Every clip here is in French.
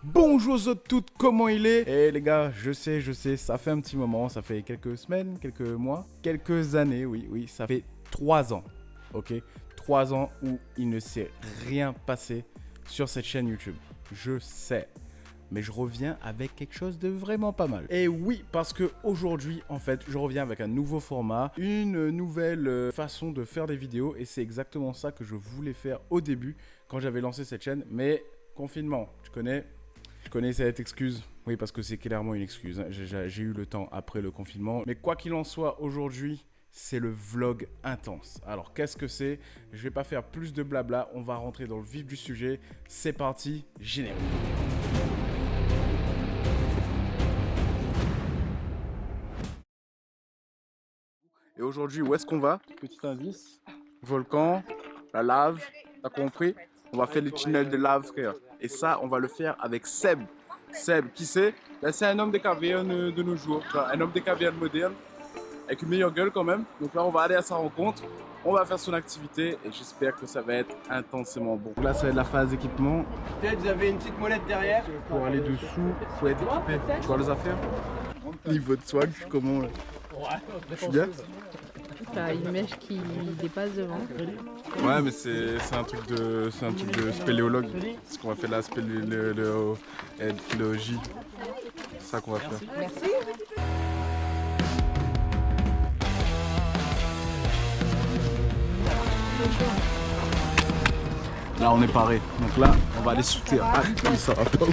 Bonjour à toutes, comment il est? Eh les gars, je sais, ça fait un petit moment, ça fait quelques semaines, quelques mois, quelques années, oui, ça fait 3 ans, ok? 3 ans où il ne s'est rien passé sur cette chaîne YouTube. Je sais, mais je reviens avec quelque chose de vraiment pas mal. Et oui, parce que aujourd'hui, en fait, je reviens avec un nouveau format, une nouvelle façon de faire des vidéos, et c'est exactement ça que je voulais faire au début quand j'avais lancé cette chaîne, mais confinement, tu connais? Je connais cette excuse, oui parce que c'est clairement une excuse, hein. J'ai eu le temps après le confinement. Mais quoi qu'il en soit, aujourd'hui, c'est le vlog intense. Alors qu'est-ce que c'est? Je vais pas faire plus de blabla, on va rentrer dans le vif du sujet. C'est parti, générique. Et aujourd'hui, où est-ce qu'on va? Petit indice, volcan, la lave, t'as compris? On va faire le tunnel de lave, frère. Et ça, on va le faire avec Seb. Seb, qui c'est? Ben, c'est un homme des cavernes de nos jours, un homme des cavernes moderne, avec une meilleure gueule quand même. Donc là, on va aller à sa rencontre, on va faire son activité et j'espère que ça va être intensément bon. Donc là, ça va être la phase équipement. Peut-être vous avez une petite molette derrière. Pour aller dessous, il faut être équipé. Tu vois les affaires? Niveau de swag, comment? Je suis bien? T'as une mèche qui dépasse devant. Ouais, mais c'est un truc de spéléologue. Ce qu'on va faire là, spéléologie. C'est ça qu'on va faire. Merci. Là, on est paré. Donc là, on va aller sous terre. Ah, oui, ça va pas.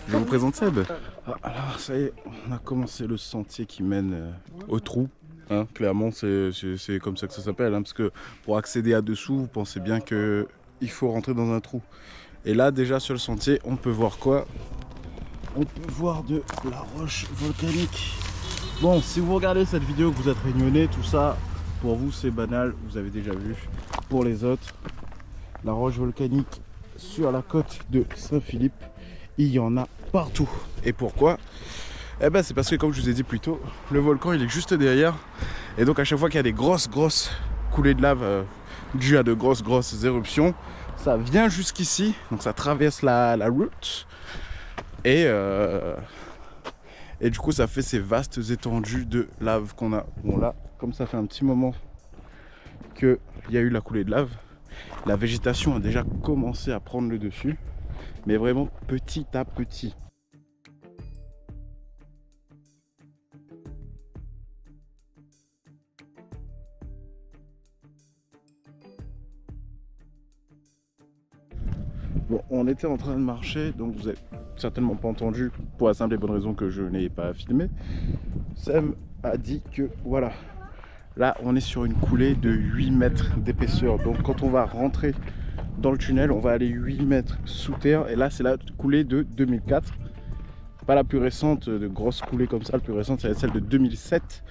Je vous présente Seb. Ah, alors, ça y est, on a commencé le sentier qui mène au trou. Hein, clairement, c'est comme ça que ça s'appelle. Hein, parce que pour accéder à dessous, vous pensez bien qu'il faut rentrer dans un trou. Et là, déjà sur le sentier, on peut voir quoi? On peut voir de la roche volcanique. Bon, si vous regardez cette vidéo, que vous êtes réunionnais, tout ça, pour vous c'est banal, vous avez déjà vu. Pour les autres, la roche volcanique sur la côte de Saint-Philippe, il y en a partout. Et pourquoi? Eh ben c'est parce que comme je vous ai dit plus tôt, le volcan il est juste derrière. Et donc à chaque fois qu'il y a des grosses coulées de lave dues à de grosses éruptions, ça vient jusqu'ici, donc ça traverse la route. Et du coup ça fait ces vastes étendues de lave qu'on a. Bon là, comme ça fait un petit moment qu'il y a eu la coulée de lave, la végétation a déjà commencé à prendre le dessus, mais vraiment petit à petit. Bon, on était en train de marcher, donc vous n'avez certainement pas entendu, pour la simple et bonne raison que je n'ai pas filmé. Sam a dit que voilà, là on est sur une coulée de 8 mètres d'épaisseur. Donc quand on va rentrer dans le tunnel, on va aller 8 mètres sous terre. Et là c'est la coulée de 2004. Pas la plus récente, de grosses coulées comme ça. La plus récente c'est celle de 2007.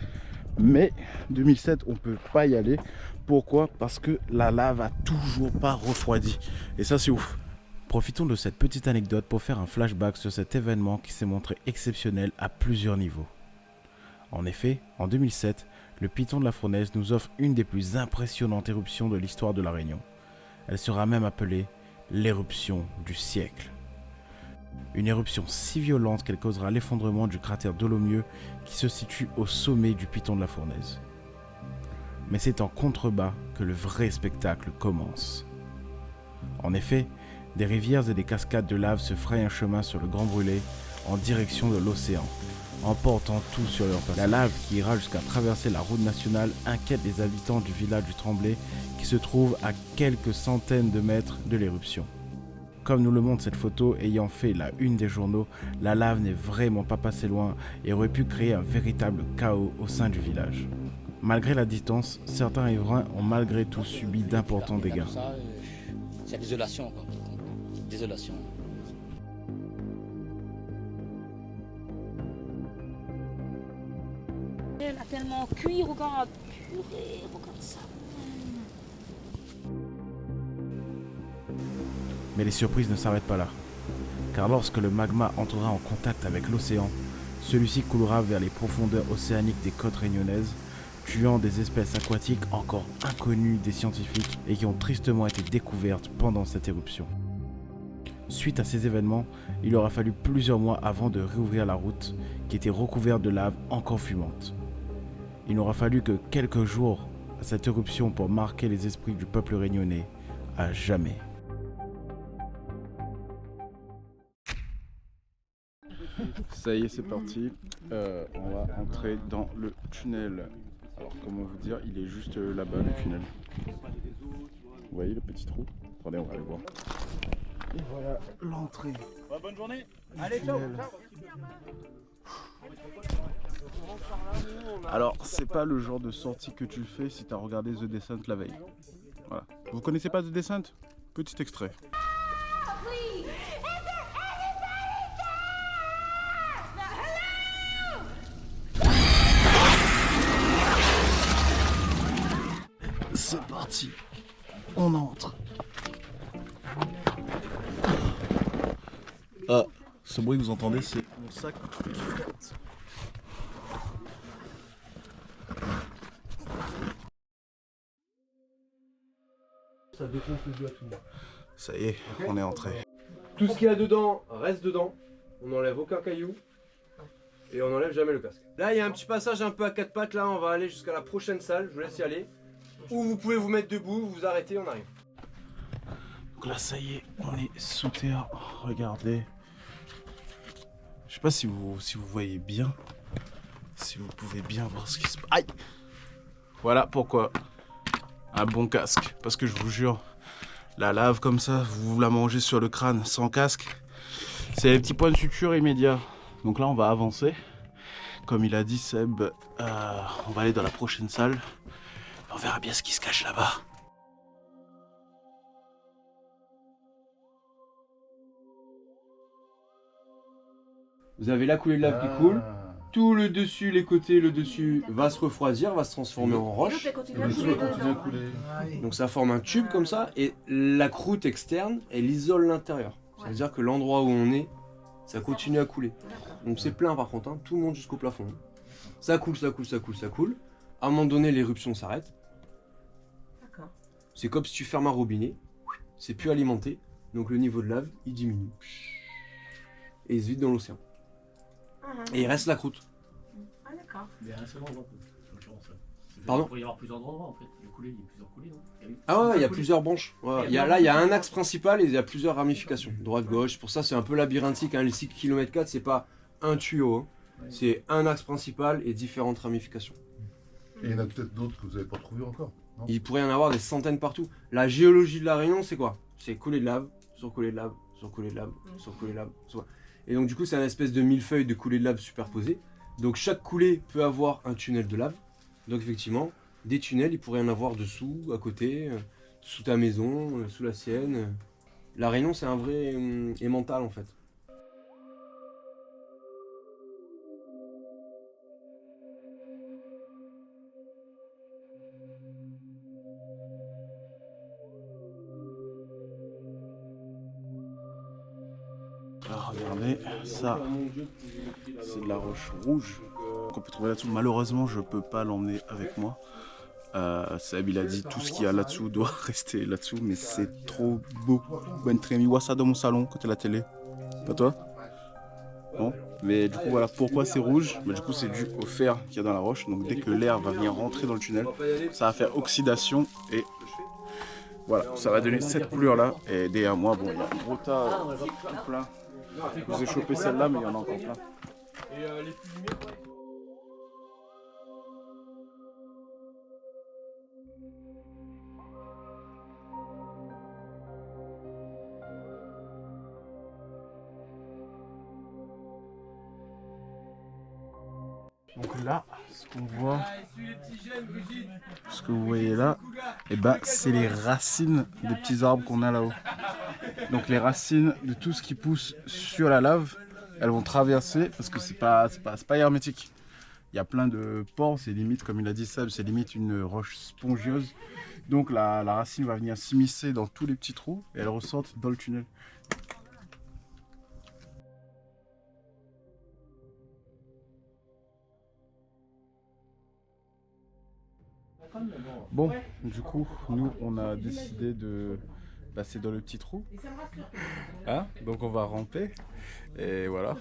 Mais 2007 on peut pas y aller. Pourquoi? Parce que la lave a toujours pas refroidi. Et ça c'est ouf. Profitons de cette petite anecdote pour faire un flashback sur cet événement qui s'est montré exceptionnel à plusieurs niveaux. En effet, en 2007, le piton de la fournaise nous offre une des plus impressionnantes éruptions de l'histoire de La Réunion. Elle sera même appelée l'éruption du siècle. Une éruption si violente qu'elle causera l'effondrement du cratère Dolomieu qui se situe au sommet du piton de la fournaise. Mais c'est en contrebas que le vrai spectacle commence. En effet, des rivières et des cascades de lave se frayent un chemin sur le Grand Brûlé en direction de l'océan, emportant tout sur leur passage. La lave qui ira jusqu'à traverser la route nationale inquiète les habitants du village du Tremblay qui se trouve à quelques centaines de mètres de l'éruption. Comme nous le montre cette photo ayant fait la une des journaux, la lave n'est vraiment pas passée loin et aurait pu créer un véritable chaos au sein du village. Malgré la distance, certains riverains ont malgré tout subi d'importants dégâts. C'est désolation, quoi. Désolation. Elle a tellement cuit, regarde. Purée, regarde ça. Mais les surprises ne s'arrêtent pas là. Car lorsque le magma entrera en contact avec l'océan, celui-ci coulera vers les profondeurs océaniques des côtes réunionnaises, tuant des espèces aquatiques encore inconnues des scientifiques et qui ont tristement été découvertes pendant cette éruption. Suite à ces événements, il aura fallu plusieurs mois avant de réouvrir la route qui était recouverte de lave encore fumante. Il n'aura fallu que quelques jours à cette éruption pour marquer les esprits du peuple réunionnais à jamais. Ça y est, c'est parti. On va entrer dans le tunnel. Alors, comment vous dire, il est juste là-bas, le tunnel. Vous voyez le petit trou? Attendez, on va aller voir. Et voilà l'entrée. Bonne journée. Allez, ciao. Alors, c'est pas le genre de sortie que tu fais si t'as regardé The Descent la veille. Voilà. Vous connaissez pas The Descent? Petit extrait. C'est parti. On entre. Ah, ce bruit que vous entendez, c'est mon sac qui flotte. Ça défonce le jeu à tout le monde. Ça y est, on est entré. Tout ce qu'il y a dedans reste dedans. On n'enlève aucun caillou. Et on n'enlève jamais le casque. Là, il y a un petit passage un peu à quatre pattes. Là, on va aller jusqu'à la prochaine salle. Je vous laisse y aller. Ou vous pouvez vous mettre debout, vous arrêtez, on arrive. Donc là, ça y est, on est sous terre. Regardez. Je sais pas si vous voyez bien. Si vous pouvez bien voir ce qui se passe. Aïe! Voilà pourquoi. Un bon casque. Parce que je vous jure, la lave comme ça, vous la mangez sur le crâne sans casque. C'est les petits points de suture immédiats. Donc là, on va avancer. Comme il a dit Seb, on va aller dans la prochaine salle. On verra bien ce qui se cache là-bas. Vous avez la coulée de lave qui coule. Tout le dessus, les côtés, le dessus va se refroidir, va se transformer en roche. Donc ça forme un tube comme ça. Et la croûte externe, elle isole l'intérieur. Ça veut dire que l'endroit où on est, ça continue à couler. Donc c'est plein par contre, hein, tout monte jusqu'au plafond. Ça coule, ça coule, ça coule, ça coule. À un moment donné, l'éruption s'arrête. C'est comme si tu fermes un robinet, c'est plus alimenté, donc le niveau de lave, il diminue. Et il se vide dans l'océan. Et il reste la croûte. Ah d'accord. Il y a un seul endroit, en l'occurrence. Pardon ? Il pourrait y avoir plusieurs endroits en fait. Il y a plusieurs coulées, non ? Ah ouais, il y a plusieurs branches. Ouais, là, il y a un axe principal et il y a plusieurs ramifications. Droite, gauche, pour ça c'est un peu labyrinthique. Hein. Les 6 km, c'est pas un tuyau. Hein. C'est un axe principal et différentes ramifications. Et il y en a peut-être d'autres que vous n'avez pas trouvés encore, non ? Il pourrait y en avoir des centaines partout. La géologie de la Réunion, c'est quoi? C'est coulée de lave, sur coulée de lave, sur coulée de lave, sur coulée de lave. Et donc du coup, c'est un espèce de millefeuille de coulées de lave superposées. Donc chaque coulée peut avoir un tunnel de lave. Donc effectivement, des tunnels, il pourrait y en avoir dessous, à côté, sous ta maison, sous la sienne. La Réunion, c'est un vrai emmental en fait. Alors, regardez, ça, c'est de la roche rouge qu'on peut trouver là-dessous. Malheureusement, je peux pas l'emmener avec moi. Seb, il a dit tout ce qu'il y a là-dessous doit rester là-dessous, mais c'est trop beau. Ben Trémi, vois ça dans mon salon côté la télé. Pas toi? Bon, mais du coup, voilà pourquoi c'est rouge. Mais du coup, c'est dû au fer qu'il y a dans la roche. Donc, dès que l'air va venir rentrer dans le tunnel, ça va faire oxydation et voilà, ça va donner cette couleur-là. Et derrière moi, bon, il y a un gros tas tout plein. Je vous ai chopé celle-là, mais il y en a encore plein. Et les plus lumières, ouais. Donc là, ce qu'on voit, ce que vous voyez là, et ben, c'est les racines des petits arbres qu'on a là-haut. Donc les racines de tout ce qui pousse sur la lave, elles vont traverser parce que c'est pas hermétique. Il y a plein de pores, c'est limite, comme il a dit Seb, c'est limite une roche spongieuse. Donc la racine va venir s'immiscer dans tous les petits trous et elle ressorte dans le tunnel. Bon, du coup, nous on a décidé bah, c'est dans le petit trou. Hein, donc on va ramper. Et voilà.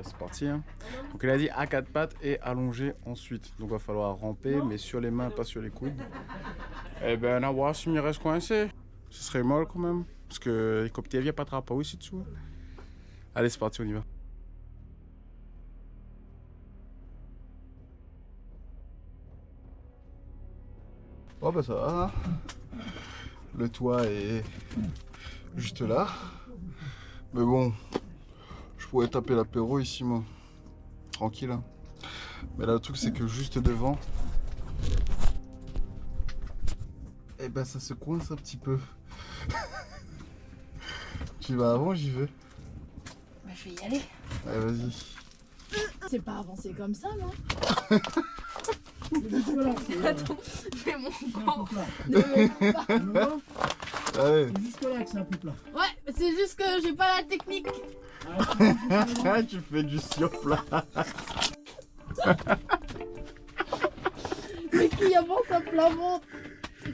C'est parti. Hein. Donc il a dit à 4 pattes et allongé ensuite. Donc il va falloir ramper, mais sur les mains, pas sur les coudes. Et ben on va voir si il reste coincé. Ce serait mal quand même. Parce que comme tu viens pas attraper aussi dessous. Allez, c'est parti, on y va. Oh bah ça va. Le toit est juste là. Mais bon, je pourrais taper l'apéro ici moi. Tranquille. Hein. Mais là le truc c'est que juste devant, et ben ça se coince un petit peu. Tu vas avant, j'y vais. Bah, je vais y aller. Allez, vas-y. C'est pas avancé comme ça, non? Attends, fais mon corps. Allez. C'est jusque là que c'est un peu plat. Ouais, c'est juste que j'ai pas la technique. Tu fais du surplat. Mais qui avance à plat ventre?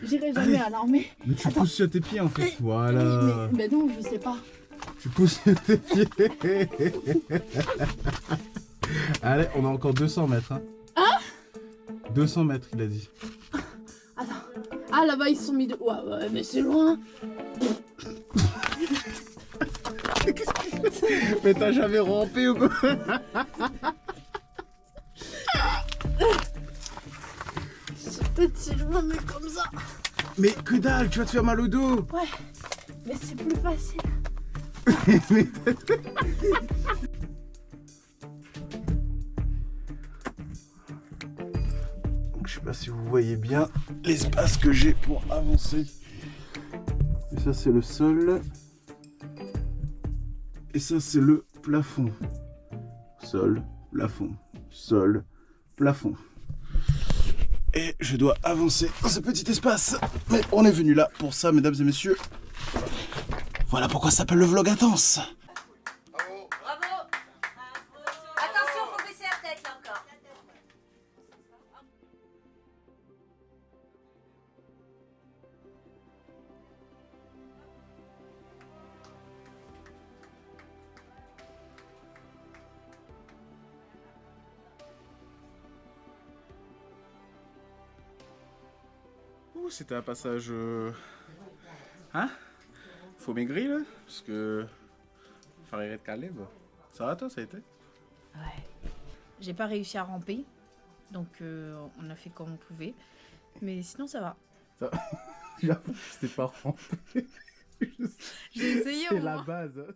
J'irai jamais à l'armée. Mais tu pousses sur tes pieds en fait. Voilà. Mais non, je sais pas. Tu pousses sur tes pieds. Allez, on a encore 200 mètres. Hein, 200 mètres, il a dit. Attends. Ah, là-bas, ils se sont mis de... Ouais, mais c'est loin. Mais t'as jamais rampé ou quoi? C'est petit loin, mais comme ça. Mais que dalle, tu vas te faire mal au dos. Ouais, mais c'est plus facile. Donc, je sais pas si vous voyez bien l'espace que j'ai pour avancer. Et ça c'est le sol. Et ça c'est le plafond. Sol, plafond, sol, plafond. Et je dois avancer dans ce petit espace. Mais on est venu là pour ça, mesdames et messieurs. Voilà pourquoi ça s'appelle le vlog intense. Bravo. Attention, faut baisser la tête là encore. Ouh, c'était un passage... Hein? Faut maigrir là? Parce que... Faire de Caleb. Ça va toi, ça a été? Ouais. J'ai pas réussi à ramper, donc on a fait comme on pouvait. Mais sinon ça va. J'avoue que c'était pas rampé. J'ai essayé au C'est la moins. base. Hein,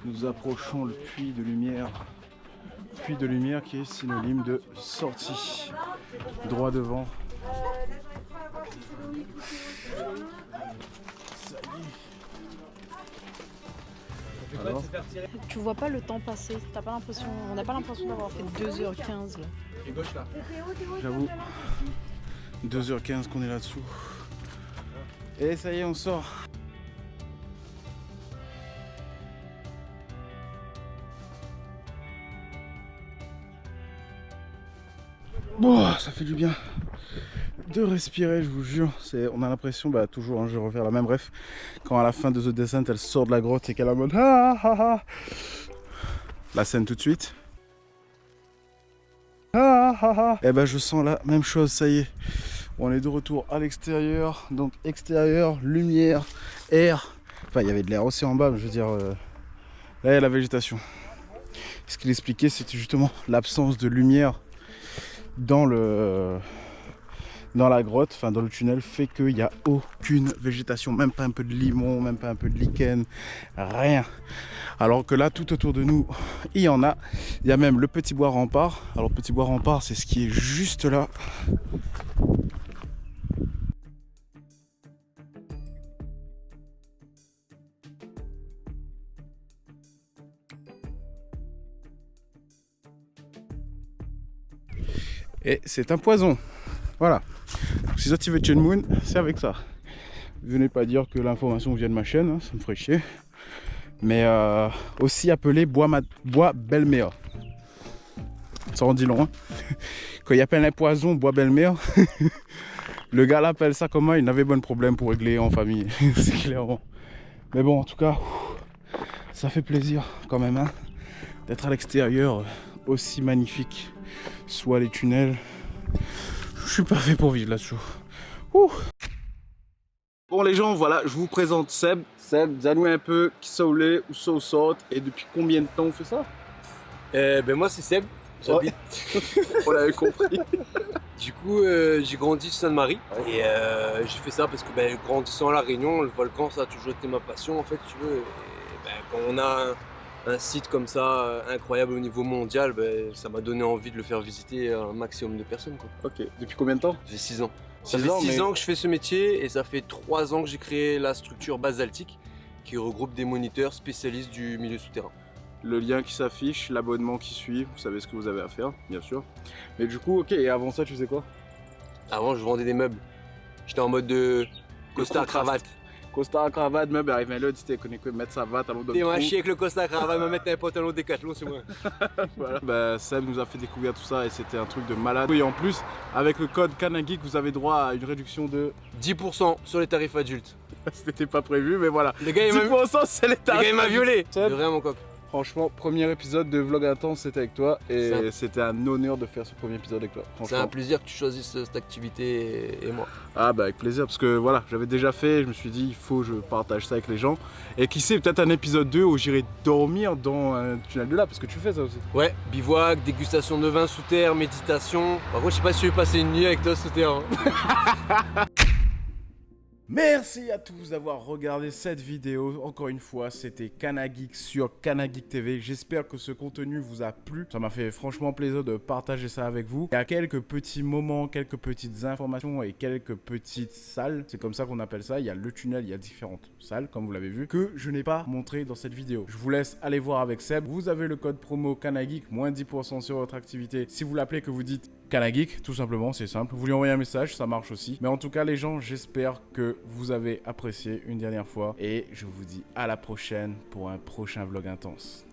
Nous approchons le puits de lumière. Puits de lumière qui est synonyme de sortie. Droit devant. Ça y est. Alors, Tu vois pas le temps passer. T'as pas l'impression. On n'a pas l'impression d'avoir fait 2h15 là. Et gauche là. j'avoue, 2h15 qu'on est là-dessous. Et ça y est, on sort. Bon, ça fait du bien de respirer, je vous jure. On a l'impression, bah toujours, hein, je vais refaire la même ref, quand à la fin de The Descent, elle sort de la grotte et qu'elle est en mode ah, ah, ah. La scène tout de suite. Ah, ah, ah. Et ben je sens la même chose, ça y est. On est de retour à l'extérieur, donc extérieur, lumière, air. Enfin, il y avait de l'air aussi en bas, mais je veux dire, là il y a la végétation. Ce qu'il expliquait, c'était justement l'absence de lumière dans la grotte, enfin dans le tunnel, fait qu'il n'y a aucune végétation, même pas un peu de limon, même pas un peu de lichen, rien. Alors que là, tout autour de nous, il y en a. Il y a même le petit bois rempart. Alors, le petit bois rempart, c'est ce qui est juste là. Et c'est un poison. Voilà. Donc, si vous activez Chain Moon, c'est avec ça. Venez pas dire que l'information vient de ma chaîne, hein, ça me ferait chier. Mais aussi appelé bois Belle-Mère. Ça en dit long. Hein. Quand il appelle un poison bois Belle-Mère, le gars l'appelle ça comment? Il n'avait pas de problème pour régler en famille. C'est clairement. Mais bon, en tout cas, ça fait plaisir quand même hein, d'être à l'extérieur, aussi magnifique soit les tunnels. Je suis pas fait pour vivre là-dessous. Bon les gens, voilà, je vous présente Seb. Seb, dis-nous un peu qui ça ou saute et depuis combien de temps on fait ça? Ben moi c'est Seb, j'habite. On l'avait compris. Du coup j'ai grandi sur Sainte-Marie et j'ai fait ça parce que ben, grandissant à La Réunion, le volcan ça a toujours été ma passion en fait si tu veux. Et, ben, quand on a un site comme ça incroyable au niveau mondial, ben, ça m'a donné envie de le faire visiter à un maximum de personnes quoi. Ok, depuis combien de temps? J'ai 6 ans. Ça 6 fait ans, 6 mais- ans que je fais ce métier et ça fait 3 ans que j'ai créé la structure basaltique qui regroupe des moniteurs spécialistes du milieu souterrain. Le lien qui s'affiche, l'abonnement qui suit, vous savez ce que vous avez à faire, bien sûr. Mais du coup, ok, et avant ça, tu faisais quoi? Avant, je vendais des meubles. J'étais en mode de costard contraste. cravate. Costard, cravate, même, arrive là, tu connais quoi, mettre sa vatte à l'eau de T'es un chien avec le costard cravate, me mettre un pantalon Décathlon, c'est moi. Voilà. Bah, Seb nous a fait découvrir tout ça et c'était un truc de malade. Et en plus, avec le code Kanagik, vous avez droit à une réduction de... 10% sur les tarifs adultes. C'était pas prévu, mais voilà. Le gars, il m'a 10% c'est les le gars, il m'a violé. Seb. De rien, mon coq. Franchement, premier épisode de Vlog Intense, c'était avec toi. Et Ça. c'était un honneur de faire ce premier épisode avec toi. C'est un Franchement. plaisir que tu choisisses cette activité et moi. Ah bah avec plaisir, parce que voilà, j'avais déjà fait, je me suis dit, il faut que je partage ça avec les gens. Et qui sait, peut-être un épisode 2 où j'irai dormir dans un tunnel de là, parce que tu fais ça aussi. Ouais, bivouac, dégustation de vin sous terre, méditation. Par contre, je sais pas si je vais passer une nuit avec toi sous terre. Hein. Merci à tous d'avoir regardé cette vidéo. Encore une fois, c'était Kanagik sur Kanagik TV. J'espère que ce contenu vous a plu. Ça m'a fait franchement plaisir de partager ça avec vous. Il y a quelques petits moments, quelques petites informations et quelques petites salles. C'est comme ça qu'on appelle ça. Il y a le tunnel, il y a différentes salles, comme vous l'avez vu, que je n'ai pas montré dans cette vidéo. Je vous laisse aller voir avec Seb. Vous avez le code promo Kanagik, moins 10% sur votre activité. Si vous l'appelez que vous dites Kanagik, tout simplement, c'est simple. Vous lui envoyez un message, ça marche aussi. Mais en tout cas, les gens, j'espère que vous avez apprécié une dernière fois. Et je vous dis à la prochaine pour un prochain vlog intense.